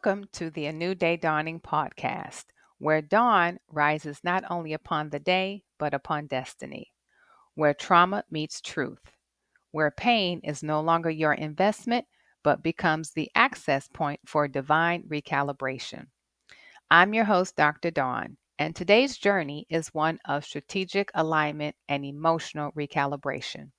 Welcome to the A New Dae Dauning podcast, where dawn rises not only upon the day, but upon destiny, where trauma meets truth, where pain is no longer your investment, but becomes the access point for divine recalibration. I'm your host, Dr. Dawn, and today's journey is one of strategic alignment and emotional recalibration.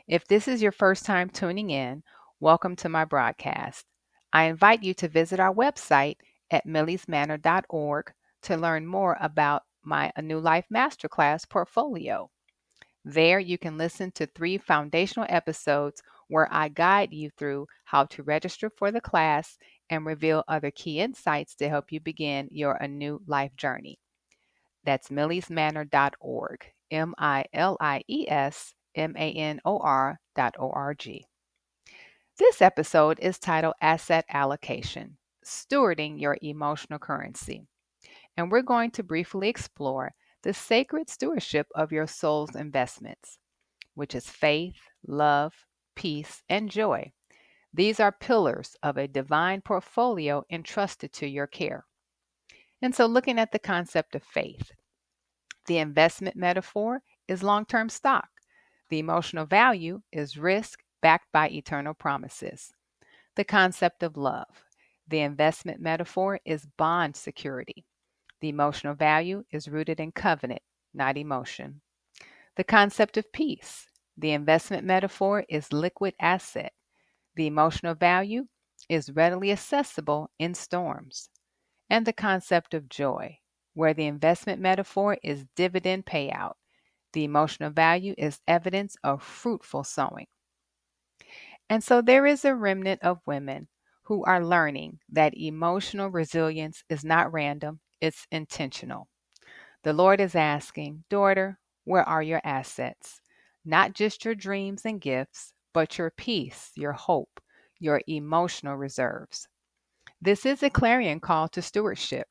If this is your first time tuning in, welcome to my broadcast. I invite you to visit our website at milliesmanor.org to learn more about my A New Life Masterclass portfolio. There you can listen to 3 foundational episodes where I guide you through how to register for the class and reveal other key insights to help you begin your A New Life journey. That's milliesmanor.org, milliesmanor.org. This episode is titled Asset Allocation, Stewarding Your Emotional Currency. And we're going to briefly explore the sacred stewardship of your soul's investments, which is faith, love, peace, and joy. These are pillars of a divine portfolio entrusted to your care. And so looking at the concept of faith, the investment metaphor is long-term stock. The emotional value is risk backed by eternal promises. The concept of love. The investment metaphor is bond security. The emotional value is rooted in covenant, not emotion. The concept of peace. The investment metaphor is liquid asset. The emotional value is readily accessible in storms. And the concept of joy, where the investment metaphor is dividend payout. The emotional value is evidence of fruitful sowing. And so there is a remnant of women who are learning that emotional resilience is not random, it's intentional. The Lord is asking, daughter, where are your assets? Not just your dreams and gifts, but your peace, your hope, your emotional reserves. This is a clarion call to stewardship.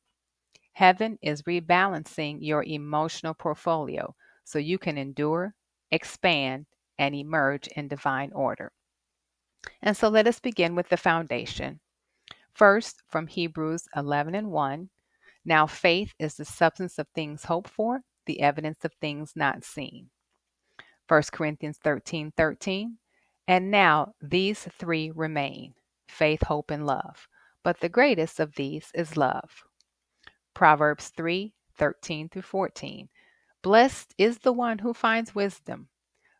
Heaven is rebalancing your emotional portfolio so you can endure, expand, and emerge in divine order. And so let us begin with the foundation. First, from Hebrews 11:1, now faith is the substance of things hoped for, the evidence of things not seen. 1 Corinthians 13:13, and now these 3 remain, faith, hope, and love. But the greatest of these is love. Proverbs 3:13-14, blessed is the one who finds wisdom,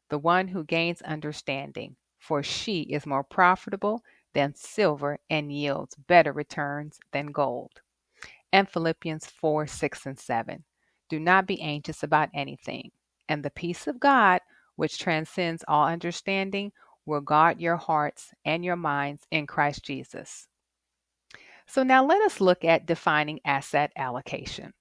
the one who gains understanding, for she is more profitable than silver and yields better returns than gold. And Philippians 4:6-7, do not be anxious about anything, and the peace of God, which transcends all understanding, will guard your hearts and your minds in Christ Jesus. So now let us look at defining asset allocation.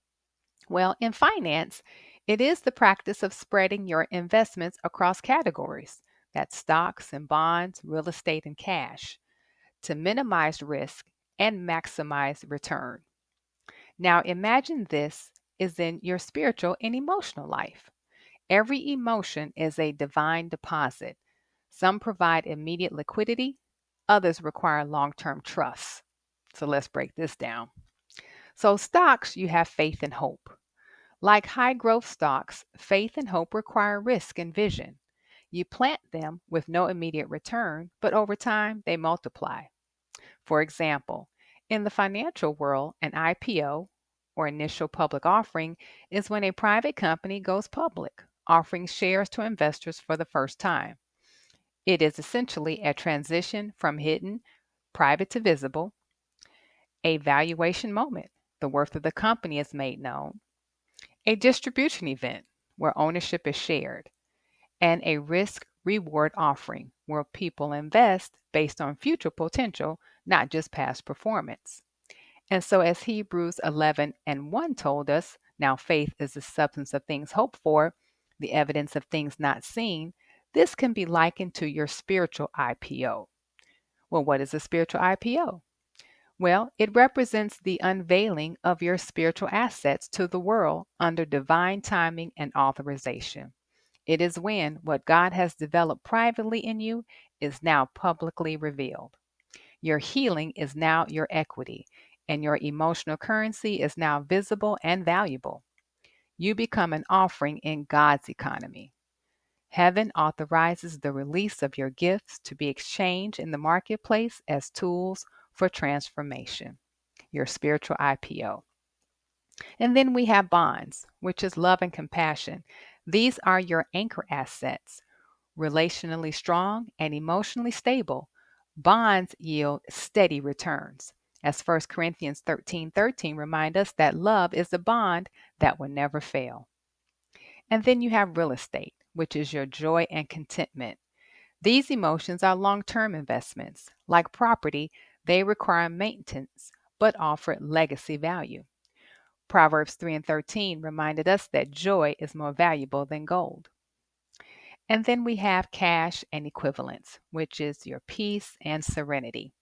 Well, in finance, it is the practice of spreading your investments across categories, that's stocks and bonds, real estate and cash, to minimize risk and maximize return. Now imagine this is in your spiritual and emotional life. Every emotion is a divine deposit. Some provide immediate liquidity, others require long-term trust. So let's break this down. So stocks, you have faith and hope. Like high growth stocks, faith and hope require risk and vision. You plant them with no immediate return, but over time they multiply. For example, in the financial world, an IPO, or initial public offering, is when a private company goes public, offering shares to investors for the first time. It is essentially a transition from hidden, private to visible, a valuation moment. The worth of the company is made known. A distribution event where ownership is shared, and a risk reward offering where people invest based on future potential, not just past performance. And so as Hebrews 11:1 told us, now faith is the substance of things hoped for, the evidence of things not seen. This can be likened to your spiritual IPO. Well, what is a spiritual IPO? Well, it represents the unveiling of your spiritual assets to the world under divine timing and authorization. It is when what God has developed privately in you is now publicly revealed. Your healing is now your equity. and your emotional currency is now visible and valuable. You become an offering in God's economy. Heaven authorizes the release of your gifts to be exchanged in the marketplace as tools for transformation, your spiritual IPO. And then we have bonds, which is love and compassion. These are your anchor assets, relationally strong and emotionally stable. Bonds yield steady returns. As 1 Corinthians 13:13 remind us that love is a bond that will never fail. And then you have real estate, which is your joy and contentment. These emotions are long-term investments. Like property, they require maintenance but offer legacy value. Proverbs 3:13 reminded us that joy is more valuable than gold. And then we have cash and equivalents, which is your peace and serenity.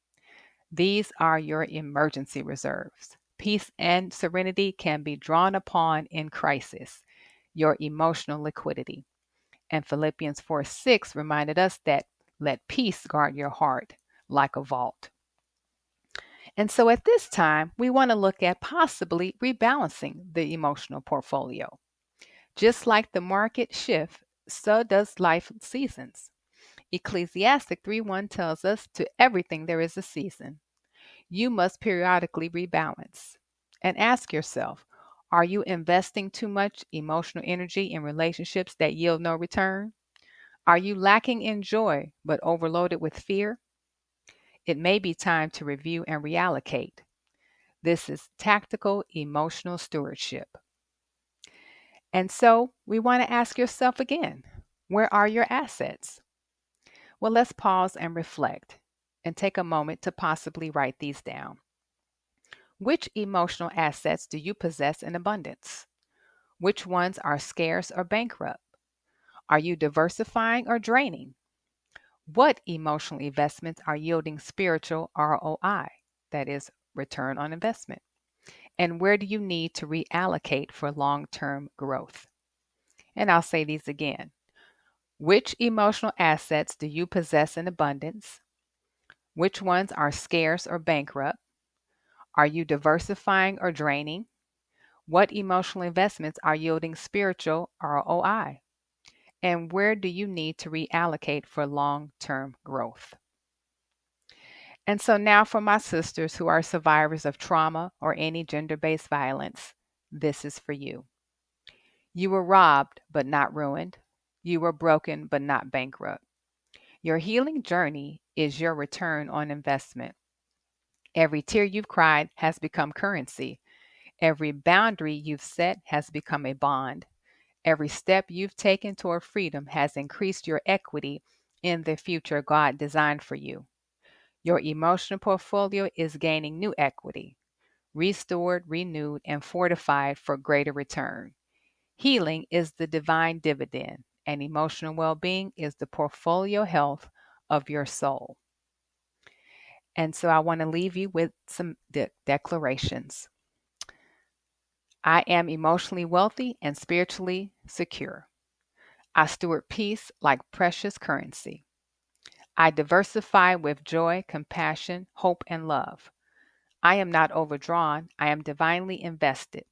These are your emergency reserves. Peace and serenity can be drawn upon in crisis, your emotional liquidity. And Philippians 4:6 reminded us that let peace guard your heart like a vault. And so at this time, we want to look at possibly rebalancing the emotional portfolio. Just like the market shift, so does life seasons. Ecclesiastic 3:1 tells us to everything there is a season. You must periodically rebalance and ask yourself, are you investing too much emotional energy in relationships that yield no return? Are you lacking in joy but overloaded with fear? It may be time to review and reallocate. This is tactical emotional stewardship. And so we want to ask yourself again, where are your assets? Well, let's pause and reflect and take a moment to possibly write these down. Which emotional assets do you possess in abundance? Which ones are scarce or bankrupt? Are you diversifying or draining? What emotional investments are yielding spiritual ROI, that is, return on investment? And where do you need to reallocate for long term growth? And I'll say these again. Which emotional assets do you possess in abundance? Which ones are scarce or bankrupt? Are you diversifying or draining? What emotional investments are yielding spiritual ROI? And where do you need to reallocate for long term growth? And so now for my sisters who are survivors of trauma or any gender based violence, this is for you. You were robbed but not ruined. You were broken but not bankrupt. Your healing journey is your return on investment. Every tear you've cried has become currency. Every boundary you've set has become a bond. Every step you've taken toward freedom has increased your equity in the future God designed for you. Your emotional portfolio is gaining new equity, restored, renewed, and fortified for greater return. Healing is the divine dividend, and emotional well being is the portfolio health of your soul. And so I want to leave you with some declarations. I am emotionally wealthy and spiritually secure. I steward peace like precious currency. I diversify with joy, compassion, hope, and love. I am not overdrawn. I am divinely invested.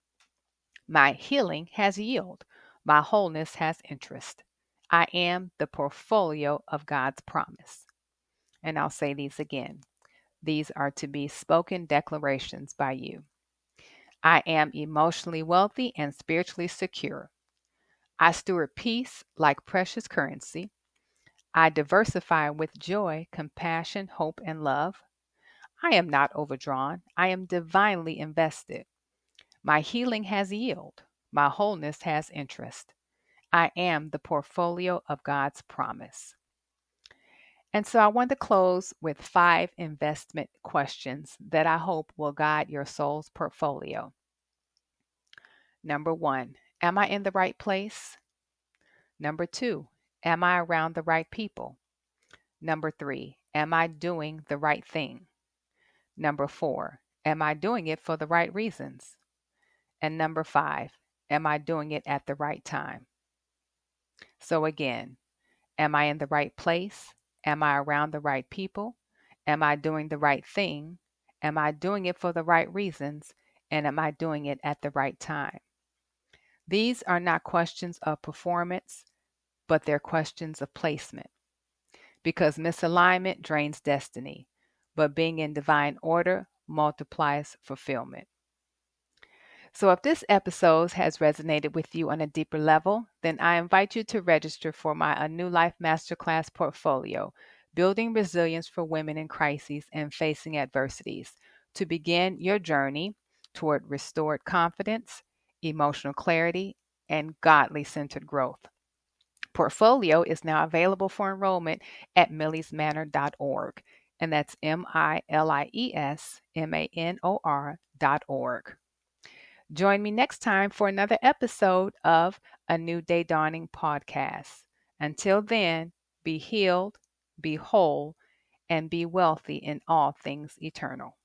My healing has yield. My wholeness has interest. I am the portfolio of God's promise. And I'll say these again. These are to be spoken declarations by you. I am emotionally wealthy and spiritually secure. I steward peace like precious currency. I diversify with joy, compassion, hope, and love. I am not overdrawn. I am divinely invested. My healing has yield. My wholeness has interest. I am the portfolio of God's promise. And so I want to close with 5 investment questions that I hope will guide your soul's portfolio. Number 1, am I in the right place? Number 2, am I around the right people? Number 3, am I doing the right thing? Number 4, am I doing it for the right reasons? And number 5, am I doing it at the right time? So again, am I in the right place? Am I around the right people? Am I doing the right thing? Am I doing it for the right reasons? And am I doing it at the right time? These are not questions of performance, but they're questions of placement. Because misalignment drains destiny, but being in divine order multiplies fulfillment. So, if this episode has resonated with you on a deeper level, then I invite you to register for my A New Life Masterclass portfolio, Building Resilience for Women in Crises and Facing Adversities, to begin your journey toward restored confidence, emotional clarity, and godly centered growth. Portfolio is now available for enrollment at milliesmanor.org, and that's MILIESMANOR.org. Join me next time for another episode of A New Dae Dauning podcast. Until then, be healed, be whole, and be wealthy in all things eternal.